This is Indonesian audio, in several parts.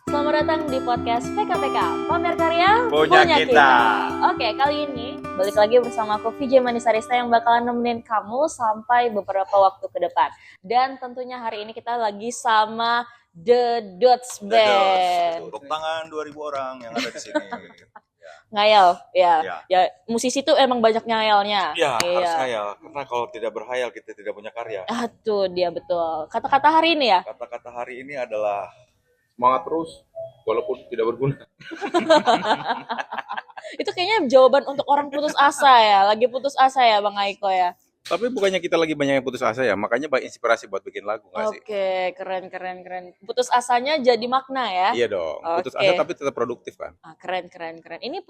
Selamat datang di podcast PKPK, pamer karya Punya kita. Oke, kali ini balik lagi bersama aku VJ Manisarista yang bakalan nemenin kamu sampai beberapa waktu ke depan. Dan tentunya hari ini kita lagi sama The Dots Band. Tepuk tangan 2.000 orang yang ada di sini. Ngayal, Ya. ya musisi tuh emang banyak ngayalnya. Ya, Iya. harus hayal. Karena kalau tidak berhayal kita tidak punya karya. Ah, tuh dia betul. Kata-kata hari ini ya. Kata-kata hari ini adalah semangat terus walaupun tidak berguna. Itu kayaknya jawaban untuk orang putus asa ya. Lagi putus asa ya Bang Aiko ya. Tapi bukannya kita lagi banyak yang putus asa ya, makanya banyak inspirasi buat bikin lagu nggak sih? Oke, keren. Putus asanya jadi makna ya. Iya dong, putus Oke. asa tapi tetap produktif kan? Keren. Ini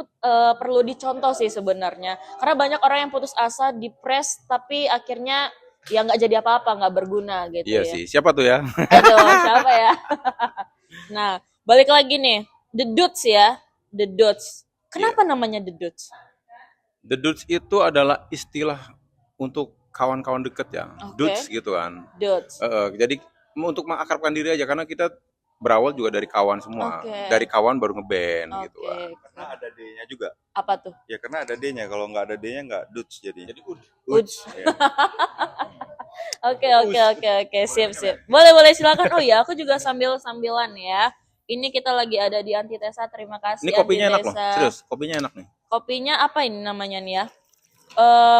perlu dicontoh sih sebenarnya. Karena banyak orang yang putus asa, depres, tapi akhirnya ya nggak jadi apa-apa, nggak berguna gitu Iya ya. sih, siapa tuh ya? Aduh, siapa ya? Nah, balik lagi nih. The Dudes ya. The Dudes. Kenapa namanya The Dudes? The Dudes itu adalah istilah untuk kawan-kawan deket ya, Oke. dudes gitu kan. Dudes. Jadi untuk mengakrabkan diri aja karena kita berawal juga dari kawan semua, Oke. dari kawan baru ngeband gitu Oke. kan. Karena ada D-nya juga. Apa tuh? Ya karena ada D-nya. Kalau nggak ada D-nya nggak dudes jadinya. Jadi Uds. Ya. Oke. Sip. Boleh silakan. Oh ya, aku juga sambilan ya. Ini kita lagi ada di Antitesa. Terima kasih. Ini kopinya enak loh, Antitesa. serius, kopinya enak nih. Kopinya apa ini namanya nih ya?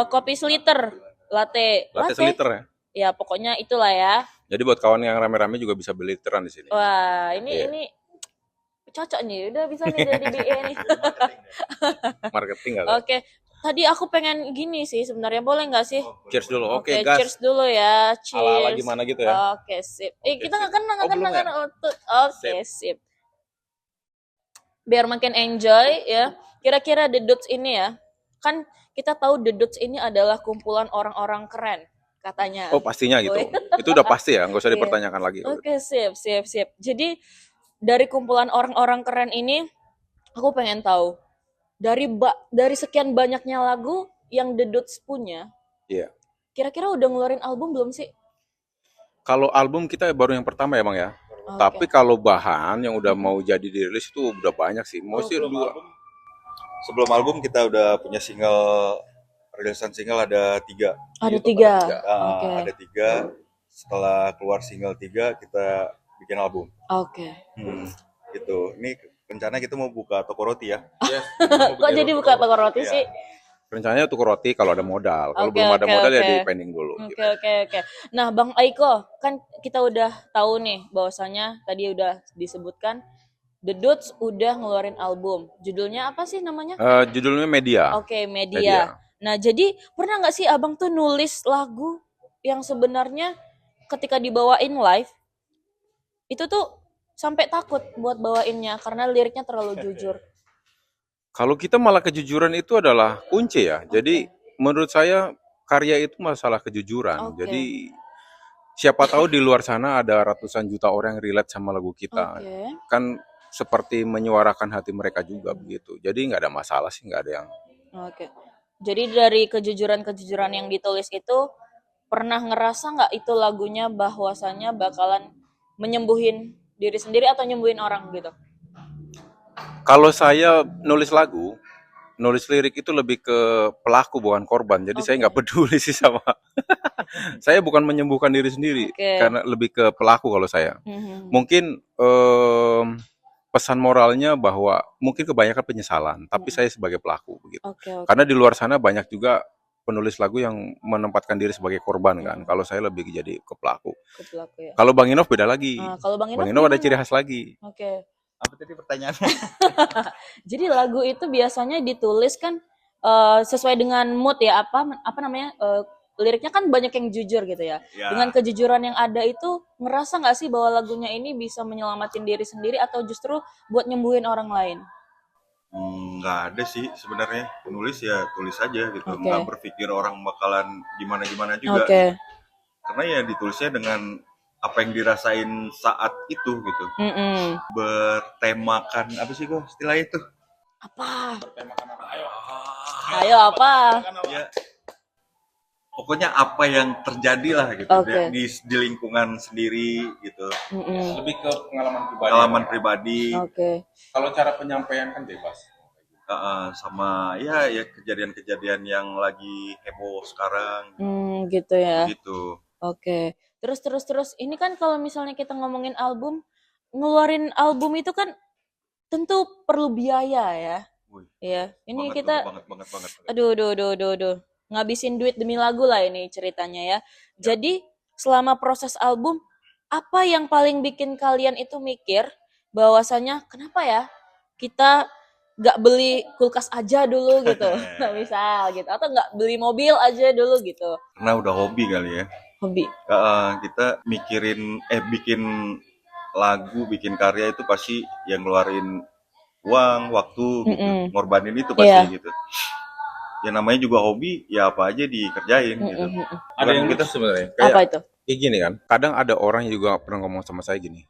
Kopi Sliter, latte. Latte seliter ya. Ya, pokoknya itulah ya. Jadi buat kawan yang rame-rame juga bisa beli literan di sini. Wah, Iya. ini cocok nih. Udah bisa nih jadi DE nih. Marketing kali. Oke. Tadi aku pengen gini sih sebenarnya. Boleh nggak sih? Cheers dulu. Oke, Oke, gas. cheers dulu ya. Ala-ala Cheers. gimana gitu ya. Oke, sip. Oke, Kita nggak sip. kena, Oh, belum ya? Oke, sip. Biar makin enjoy ya. Kira-kira The Dudes ini ya. Kan kita tahu The Dudes ini adalah kumpulan orang-orang keren katanya. Oh pastinya gitu. Woi. Itu udah pasti ya, nggak usah Iya. dipertanyakan lagi. Oke, sip. Jadi dari kumpulan orang-orang keren ini aku pengen tahu dari sekian banyaknya lagu yang The Dudes punya. Iya. Kira-kira udah ngeluarin album belum sih? Kalau album kita baru yang pertama ya Bang ya. Oke. Tapi kalau bahan yang udah mau jadi dirilis itu udah banyak sih. Mau sih dua. Sebelum album kita udah punya rilisan single ada 3. Ada Iya, 3. total Oke. Ada 3. Setelah keluar single 3 kita bikin album. Oke. Gitu. Ini rencana kita mau buka toko roti ya. Kok jadi buka toko roti Iya. sih? Rencananya tuker roti kalau ada modal. Kalau Oke, belum ada oke, modal ya oke. di pending dulu. gitu. Oke. Nah, Bang Aiko, kan kita udah tahu nih bahwasanya tadi udah disebutkan The Dudes udah ngeluarin album. Judulnya apa sih namanya? Judulnya Media. Oke, Media. Nah, jadi pernah nggak sih Abang tuh nulis lagu yang sebenarnya ketika dibawain live itu tuh sampai takut buat bawainnya karena liriknya terlalu jujur. Kalau kita malah kejujuran itu adalah kunci ya. Jadi menurut saya karya itu masalah kejujuran. Oke. Jadi siapa tahu di luar sana ada ratusan juta orang yang relate sama lagu kita. Oke. Kan seperti menyuarakan hati mereka juga begitu. Jadi nggak ada masalah sih, nggak ada yang. Oke. Jadi dari kejujuran yang ditulis itu pernah ngerasa nggak itu lagunya bahwasannya bakalan menyembuhin diri sendiri atau nyembuhin orang gitu? Kalau saya nulis lagu, nulis lirik itu lebih ke pelaku bukan korban. Jadi saya Oke. nggak peduli sih sama. Saya bukan menyembuhkan diri sendiri, Oke. karena lebih ke pelaku kalau saya. Mhm. Mungkin pesan moralnya bahwa mungkin kebanyakan penyesalan, tapi saya sebagai pelaku begitu. Oke. Karena di luar sana banyak juga penulis lagu yang menempatkan diri sebagai korban kan. Kalau saya lebih jadi ke pelaku. Ke pelaku ya. Kalau Bang Inov beda lagi. Nah, kalau Bang Bang Inov Inov ada gimana? ciri khas lagi. Oke. Apa tadi pertanyaannya? Jadi lagu itu biasanya ditulis kan sesuai dengan mood ya, apa namanya? Liriknya kan banyak yang jujur gitu ya. Ya. Dengan kejujuran yang ada itu ngerasa nggak sih bahwa lagunya ini bisa menyelamatin diri sendiri atau justru buat nyembuhin orang lain? Nggak ada sih sebenarnya. Penulis ya tulis aja gitu. Oke. Nggak berpikir orang bakalan gimana-gimana juga. Oke. Karena ya ditulisnya dengan apa yang dirasain saat itu gitu. Mm-mm. Bertemakan apa sih kok istilahnya itu? Apa? Ayo apa? Ya pokoknya apa yang terjadi lah gitu Oke. di lingkungan sendiri gitu, Mm-mm. Lebih ke pengalaman pribadi. pengalaman pribadi. Oke. Kalau cara penyampaian kan bebas. Sama ya kejadian-kejadian yang lagi heboh sekarang Gitu ya. gitu. Oke. Terus ini kan kalau misalnya kita ngomongin album, ngeluarin album itu kan tentu perlu biaya ya. Wih, Iya, ini banget kita banget. aduh. Ngabisin duit demi lagu lah ini ceritanya ya. Jadi, selama proses album, apa yang paling bikin kalian itu mikir bahwasanya kenapa ya kita nggak beli kulkas aja dulu gitu, misal gitu, atau nggak beli mobil aja dulu gitu, Karena udah hobi kali ya. hobi. Kita mikirin bikin lagu, bikin karya itu pasti yang ngeluarin uang, waktu gitu, Mm-mm. ngorbanin itu pasti Iya. gitu. Ya namanya juga hobi, ya apa aja dikerjain gitu. Mm-mm. Ada yang Bukan gitu sebenarnya. Apa Kayak itu? kayak gini kan. Kadang ada orang yang juga pernah ngomong sama saya gini.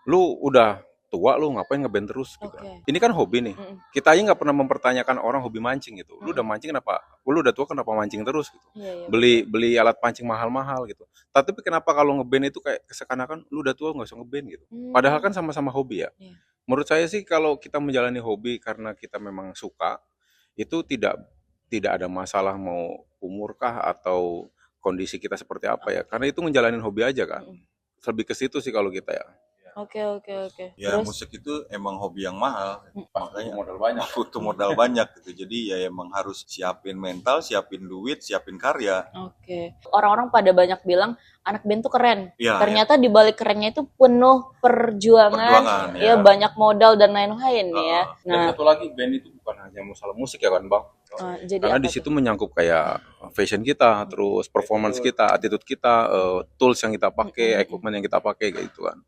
Lu udah tua, lu ngapain ngeband terus gitu. Oke. Ini kan hobi nih. Mm-mm. Kita aja nggak pernah mempertanyakan orang hobi mancing gitu. Lu udah Mm-mm. mancing kenapa? Lu udah tua kenapa mancing terus gitu. Iya, Beli alat pancing mahal-mahal gitu. Tapi kenapa kalau ngeband itu kayak seakan-akan lu udah tua nggak usah ngeband gitu. Padahal kan sama-sama hobi ya. Iya. Menurut saya sih kalau kita menjalani hobi karena kita memang suka, itu tidak ada masalah mau umur kah atau kondisi kita seperti apa ya. Karena itu ngejalanin hobi aja kan. Mm-mm. Lebih ke situ sih kalau kita ya. Oke. Ya Terus, musik itu emang hobi yang mahal, makanya modal banyak. butuh modal banyak gitu. Jadi ya emang harus siapin mental, siapin duit, siapin karya. oke. Orang-orang pada banyak bilang anak band tuh keren. Ya, Ternyata di balik kerennya itu penuh perjuangan, Perjuangan, ya ya. banyak modal dan lain-lain ya. Dan Nah, satu lagi band itu bukan hanya masalah musik ya kan bang. jadi Karena apa di tuh? situ menyangkut kayak fashion kita, terus performance kita, attitude kita, tools yang kita pakai, Mm-mm. equipment yang kita pakai kayak gitu kan.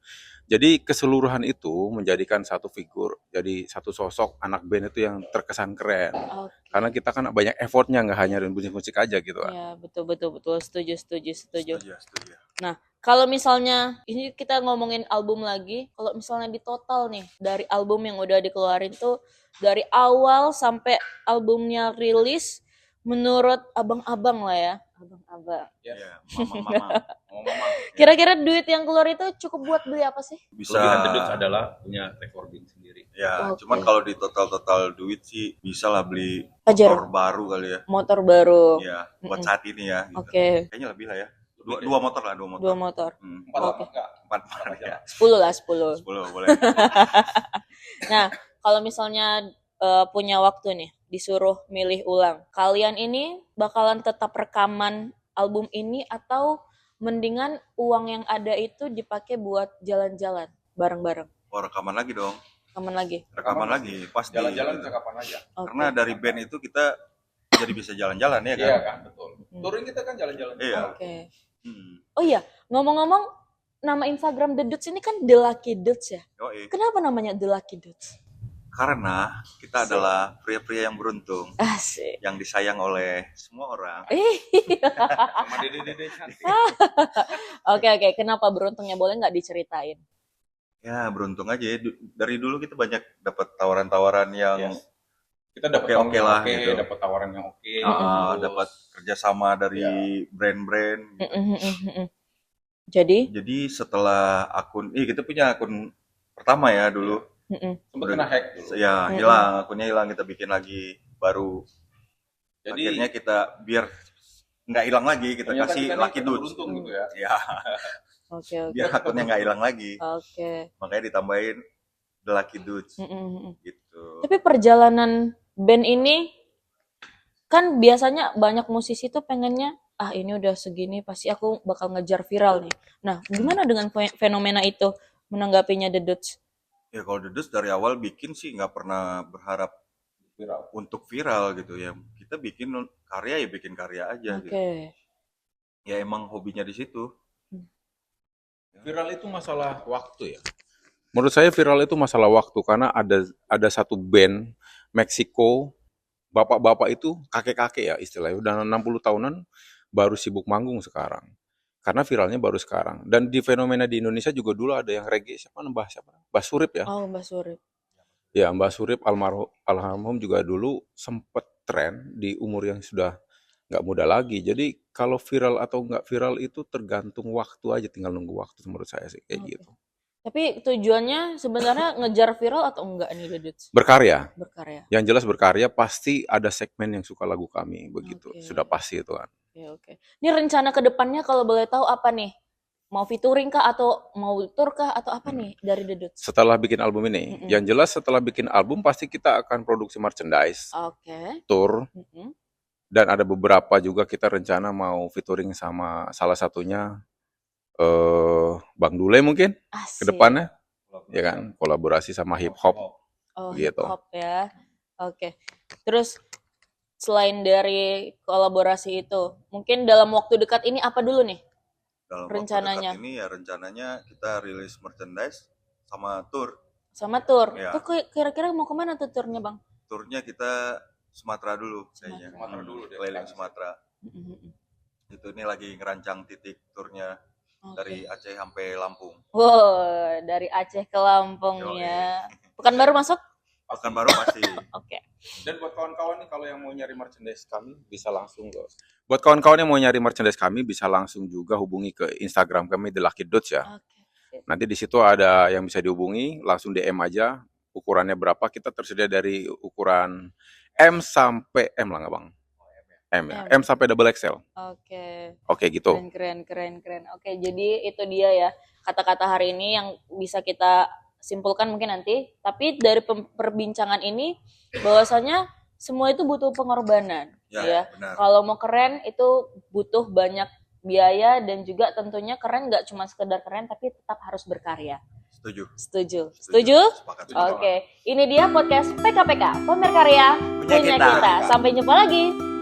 Jadi keseluruhan itu menjadikan satu figur, jadi satu sosok anak band itu yang terkesan keren. Oke. Karena kita kan banyak effortnya, nggak hanya musik-musik aja gitu kan. Ya, betul. Setuju. Setuju. Nah, kalau misalnya ini kita ngomongin album lagi, kalau misalnya di total nih dari album yang udah dikeluarin tuh dari awal sampai albumnya rilis, menurut abang-abang lah ya, abang-abang. Ya, mama. Kira-kira duit yang keluar itu cukup buat beli apa sih? Bisa. Kelebihan The Dudes adalah punya recording sendiri. Ya, Oke. cuman kalau di total duit sih bisa lah beli Ajar. motor baru kali ya. Motor baru. Ya, buat Mm-mm. saat ini ya. Gitu. Oke, Kayaknya lebih lah ya. Dua motor lah, dua motor. 2 motor. Empat Oke. enggak? 4 ya. 10 lah, 10. 10 boleh. Nah, kalau misalnya punya waktu nih, disuruh milih ulang, kalian ini bakalan tetap rekaman album ini atau mendingan uang yang ada itu dipakai buat jalan-jalan bareng-bareng? Oh, rekaman lagi dong. Rekaman lagi. Rekaman lagi pasti. Jalan-jalan gitu. bisa kapan aja. Oke. Karena dari band itu kita jadi bisa jalan-jalan ya kan. Iya kan, betul. Touring kita kan jalan-jalan. Iya. Oke. Hmm. Oh iya, ngomong-ngomong, nama Instagram The Dudes ini kan The Lucky Dudes ya? Yoi. Kenapa namanya The Lucky Dudes? Karena kita adalah pria-pria yang beruntung, Asik. yang disayang oleh semua orang. Sama dede-dede cantik. Oke. Kenapa beruntungnya? Boleh nggak diceritain? Ya beruntung aja ya. Dari dulu kita banyak dapat tawaran-tawaran yang Yes. Kita dapat Oke lah, oke, gitu. dapat tawaran yang oke. Mm-mm. dapat kerjasama dari brand-brand. Gitu. Mm-mm. Jadi, Jadi setelah kita punya akun pertama ya dulu. mm-mm. Sempat kena hack dulu. Ya hilang, akunnya hilang, kita bikin lagi baru. Jadi Akhirnya kita biar nggak hilang lagi, kita ternyata kasih kita nih Lucky Dudes. beruntung gitu ya. Ya, Oke. biar akunnya nggak hilang lagi. Oke. Makanya ditambahin The Lucky Dudes Mm-mm. gitu. Tapi perjalanan band ini kan biasanya banyak musisi tuh pengennya ini udah segini pasti aku bakal ngejar viral nih. Nah, gimana dengan fenomena itu menanggapinya The Dudes? Ya kalau The Dudes dari awal bikin sih nggak pernah berharap Viral. untuk viral gitu ya. Kita bikin karya ya bikin karya aja Oke. gitu. Ya emang hobinya di situ. Viral itu masalah waktu ya. Menurut saya viral itu masalah waktu karena ada satu band Meksiko, bapak-bapak itu kakek-kakek ya istilahnya, udah 60 tahunan baru sibuk manggung sekarang. Karena viralnya baru sekarang. Dan di fenomena di Indonesia juga dulu ada yang reggae, siapa? Mbah Surip ya. Oh, Mbak Surip. Ya, Mbah Surip almarhum juga dulu sempet tren di umur yang sudah nggak mudah lagi. Jadi kalau viral atau nggak viral itu tergantung waktu aja, tinggal nunggu waktu menurut saya sih kayak Oke. gitu. Tapi tujuannya sebenarnya ngejar viral atau enggak nih Duduts? Berkarya, Berkarya. yang jelas berkarya pasti ada segmen yang suka lagu kami begitu, Oke. sudah pasti itu kan. Oke. Ini rencana ke depannya kalau boleh tahu apa nih? Mau featuring kah atau mau tour kah atau apa nih dari Duduts? Setelah bikin album ini, Mm-mm. yang jelas setelah bikin album pasti kita akan produksi merchandise, Oke. tour, Mm-mm. dan ada beberapa juga kita rencana mau featuring sama salah satunya Bang Dule mungkin ke Asik. depannya, ya kan, kolaborasi sama hip hop. Oh, Gitu. hip hop ya. Oke. Terus selain dari kolaborasi itu, mungkin dalam waktu dekat ini apa dulu nih Dalam rencananya? waktu dekat ini ya rencananya kita rilis merchandise sama tour. Sama tour. Ya. Tuh kira-kira mau kemana tuh turnya, Bang? Turnya kita Sumatera dulu kayaknya. Sumatera dulu deh. Keliling Sumatera. Itu ini lagi ngerancang titik turnya dari Aceh sampai Lampung. Wow, dari Aceh ke Lampung Yoi. ya. Pekanbaru masuk? Pekanbaru masih. Oke. Dan buat kawan-kawan nih kalau yang mau nyari merchandise kami bisa langsung ke. Buat kawan-kawan yang mau nyari merchandise kami bisa langsung juga hubungi ke Instagram kami The Lucky Dots ya. Oke. Nanti di situ ada yang bisa dihubungi, langsung DM aja. Ukurannya berapa? Kita tersedia dari ukuran M sampai M lah nggak Bang? M ya. M sampai double XL. Oke. Oke gitu. Keren. Oke, jadi itu dia ya kata-kata hari ini yang bisa kita simpulkan mungkin nanti. Tapi dari perbincangan ini bahwasanya semua itu butuh pengorbanan, ya. Benar. Kalau mau keren itu butuh banyak biaya dan juga tentunya keren nggak cuma sekedar keren tapi tetap harus berkarya. Setuju? Sepakat. Oke, ini dia podcast PKPK, pamer karya punya kita. Sampai jumpa lagi.